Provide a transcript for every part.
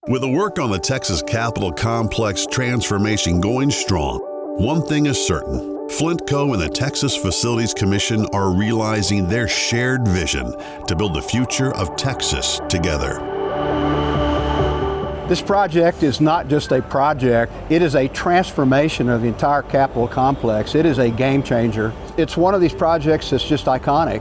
With the work on the Texas Capitol Complex transformation going strong, one thing is certain: Flintco and the Texas Facilities Commission are realizing their shared vision to build the future of Texas together. This project is not just a project, it is a transformation of the entire Capitol Complex. It is a game changer. It's one of these projects that's just iconic.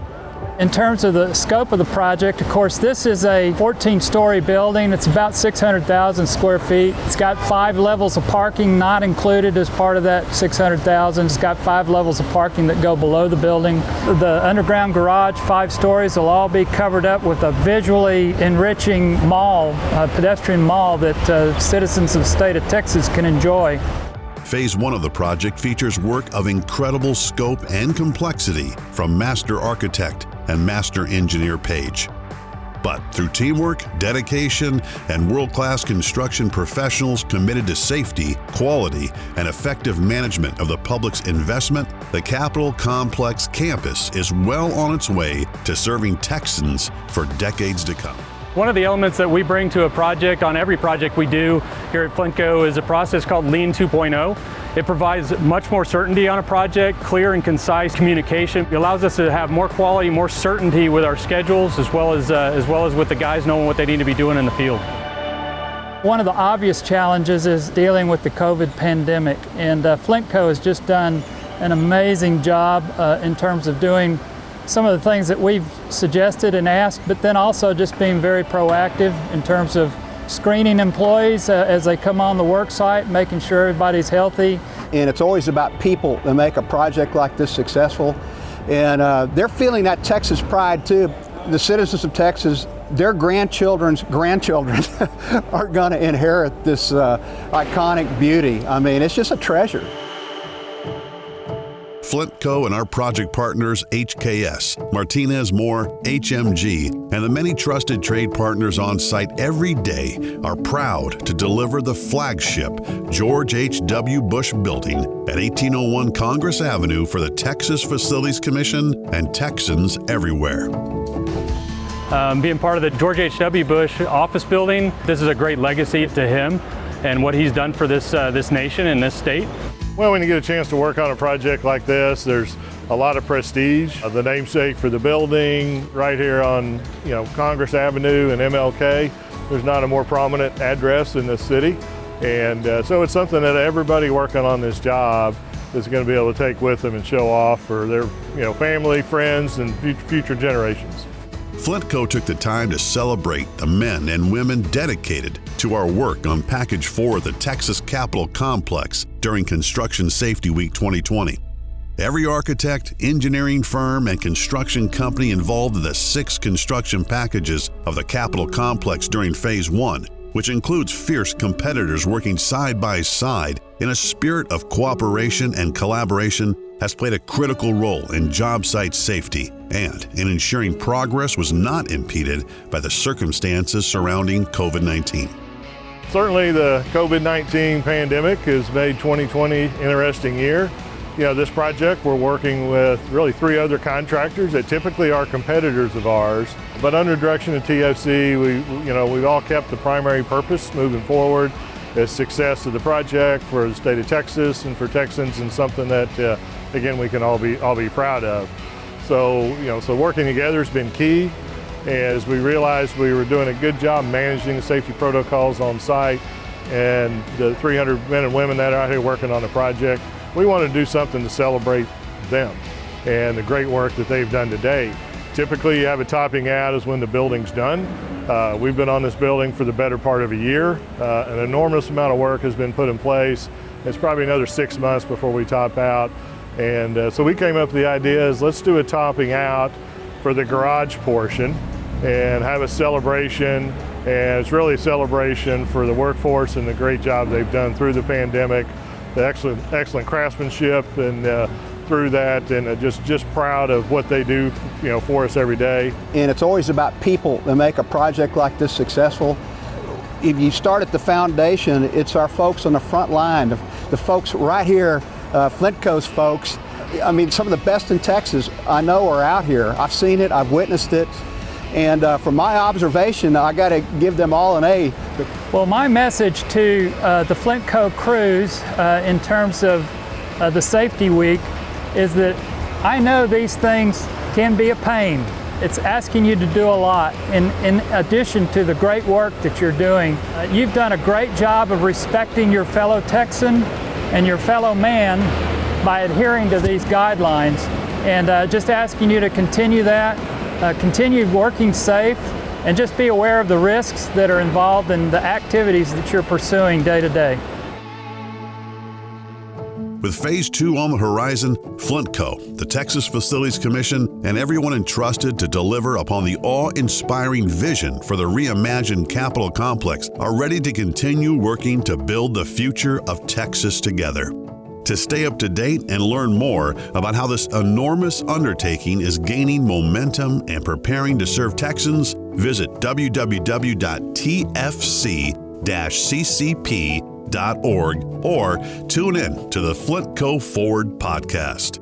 In terms of the scope of the project, of course, this is a 14-story building. It's about 600,000 square feet. It's got 5 levels of parking not included as part of that 600,000. It's got 5 levels of parking that go below the building. The underground garage, 5 stories, will all be covered up with a visually enriching mall, a pedestrian mall that citizens of the state of Texas can enjoy. Phase 1 of the project features work of incredible scope and complexity from master architect and master engineer Page. But through teamwork, dedication, and world-class construction professionals committed to safety, quality, and effective management of the public's investment, the Capitol Complex campus is well on its way to serving Texans for decades to come. One of the elements that we bring to a project on every project we do here at Flintco is a process called Lean 2.0. It provides much more certainty on a project, clear and concise communication. It allows us to have more quality, more certainty with our schedules, as well as with the guys knowing what they need to be doing in the field. One of the obvious challenges is dealing with the COVID pandemic, and Flintco has just done an amazing job in terms of doing some of the things that we've suggested and asked, but then also just being very proactive in terms of screening employees as they come on the work site, making sure everybody's healthy. And it's always about people that make a project like this successful. And they're feeling that Texas pride too. The citizens of Texas, their grandchildren's grandchildren are going to inherit this iconic beauty. I mean, it's just a treasure. Flintco and our project partners HKS, Martinez Moore, HMG, and the many trusted trade partners on site every day are proud to deliver the flagship George H.W. Bush building at 1801 Congress Avenue for the Texas Facilities Commission and Texans everywhere. Being part of the George H.W. Bush office building, this is a great legacy to him and what he's done for this nation and this state. Well, when you get a chance to work on a project like this, there's a lot of prestige. The namesake for the building right here on Congress Avenue and MLK, there's not a more prominent address in this city. And so it's something that everybody working on this job is going to be able to take with them and show off for their family, friends, and future generations. Flintco took the time to celebrate the men and women dedicated to our work on Package 4 of the Texas Capitol Complex during Construction Safety Week 2020. Every architect, engineering firm, and construction company involved in the 6 construction packages of the Capitol Complex during Phase 1, which includes fierce competitors working side by side in a spirit of cooperation and collaboration, has played a critical role in job site safety and in ensuring progress was not impeded by the circumstances surrounding COVID-19. Certainly the COVID-19 pandemic has made 2020 an interesting year. This project, we're working with really 3 other contractors that typically are competitors of ours, but under direction of TFC, we've all kept the primary purpose moving forward as success of the project for the state of Texas and for Texans, and something that again we can all be proud of. So working together has been key. As we realized we were doing a good job managing the safety protocols on site, and the 300 men and women that are out here working on the project, we want to do something to celebrate them and the great work that they've done today. Typically you have a topping out is when the building's done. We've been on this building for the better part of a year. An enormous amount of work has been put in place. It's probably another 6 months before we top out. And so we came up with the idea is let's do a topping out for the garage portion and have a celebration. And it's really a celebration for the workforce and the great job they've done through the pandemic, the excellent craftsmanship and through that, and just proud of what they do for us every day. And it's always about people that make a project like this successful. If you start at the foundation, it's our folks on the front line, the folks right here, Flintco's folks. I mean, some of the best in Texas I know are out here. I've seen it, I've witnessed it, And from my observation, I got to give them all an A. Well, my message to the Flintco crews in terms of the safety week is that I know these things can be a pain. It's asking you to do a lot. In addition to the great work that you're doing, you've done a great job of respecting your fellow Texan and your fellow man by adhering to these guidelines. And just asking you to continue that, continue working safe, and just be aware of the risks that are involved in the activities that you're pursuing day to day. With Phase 2 on the horizon, Flintco, the Texas Facilities Commission, and everyone entrusted to deliver upon the awe-inspiring vision for the reimagined Capitol Complex are ready to continue working to build the future of Texas together. To stay up to date and learn more about how this enormous undertaking is gaining momentum and preparing to serve Texans, visit www.tfc-ccp.org or tune in to the Flintco Forward podcast.